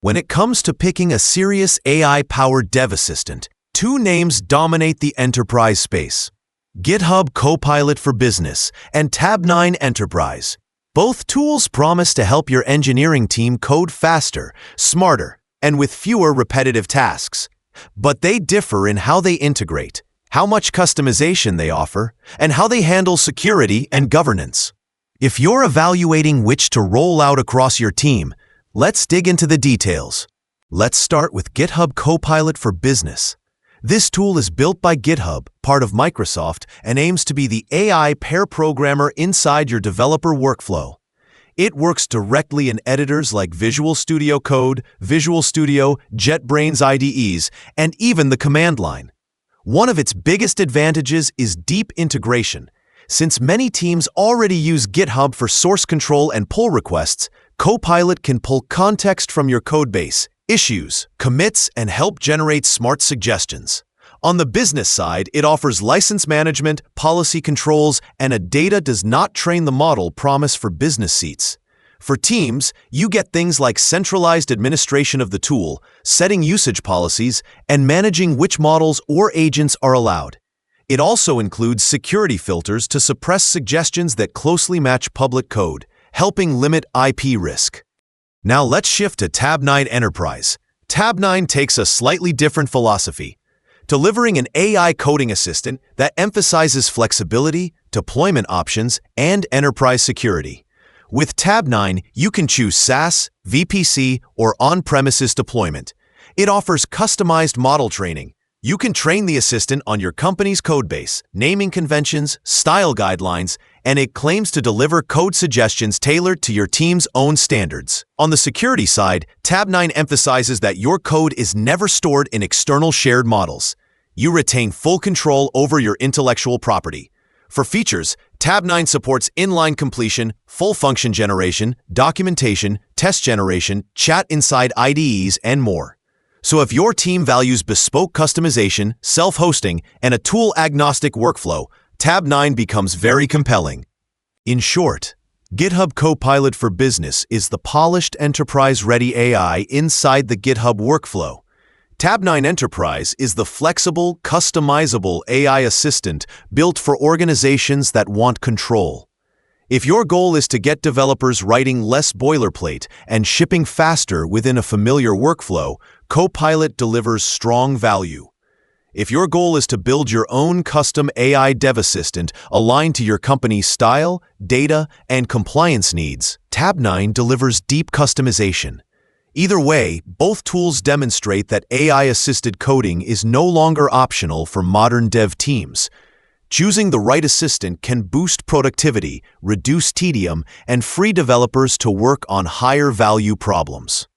When it comes to picking a serious AI-powered dev assistant, two names dominate the enterprise space: GitHub Copilot for Business and Tabnine Enterprise. Both tools promise to help your engineering team code faster, smarter, and with fewer repetitive tasks. But they differ in how they integrate, how much customization they offer, and how they handle security and governance. If you're evaluating which to roll out across your team, let's dig into the details. Let's start with GitHub Copilot for Business. This tool is built by GitHub, part of Microsoft, and aims to be the AI pair programmer inside your developer workflow. It works directly in editors like Visual Studio Code, Visual Studio, JetBrains IDEs, and even the command line. One of its biggest advantages is deep integration. Since many teams already use GitHub for source control and pull requests, Copilot can pull context from your codebase, issues, commits, and help generate smart suggestions. On the business side, it offers license management, policy controls, and a data does not train the model promise for business seats. For teams, you get things like centralized administration of the tool, setting usage policies, and managing which models or agents are allowed. It also includes security filters to suppress suggestions that closely match public code, helping limit IP risk. Now let's shift to Tabnine Enterprise. Tabnine takes a slightly different philosophy, delivering an AI coding assistant that emphasizes flexibility, deployment options, and enterprise security. With Tabnine, you can choose SaaS, VPC, or on-premises deployment. It offers customized model training. You can train the assistant on your company's codebase, naming conventions, style guidelines, and it claims to deliver code suggestions tailored to your team's own standards. On the security side, Tabnine emphasizes that your code is never stored in external shared models. You retain full control over your intellectual property. For features, Tabnine supports inline completion, full function generation, documentation, test generation, chat inside IDEs, and more. So if your team values bespoke customization, self-hosting, and a tool-agnostic workflow, Tabnine becomes very compelling. In short, GitHub Copilot for Business is the polished enterprise-ready AI inside the GitHub workflow. Tabnine Enterprise is the flexible, customizable AI assistant built for organizations that want control. If your goal is to get developers writing less boilerplate and shipping faster within a familiar workflow, Copilot delivers strong value. If your goal is to build your own custom AI dev assistant aligned to your company's style, data, and compliance needs, Tabnine delivers deep customization. Either way, both tools demonstrate that AI-assisted coding is no longer optional for modern dev teams. Choosing the right assistant can boost productivity, reduce tedium, and free developers to work on higher-value problems.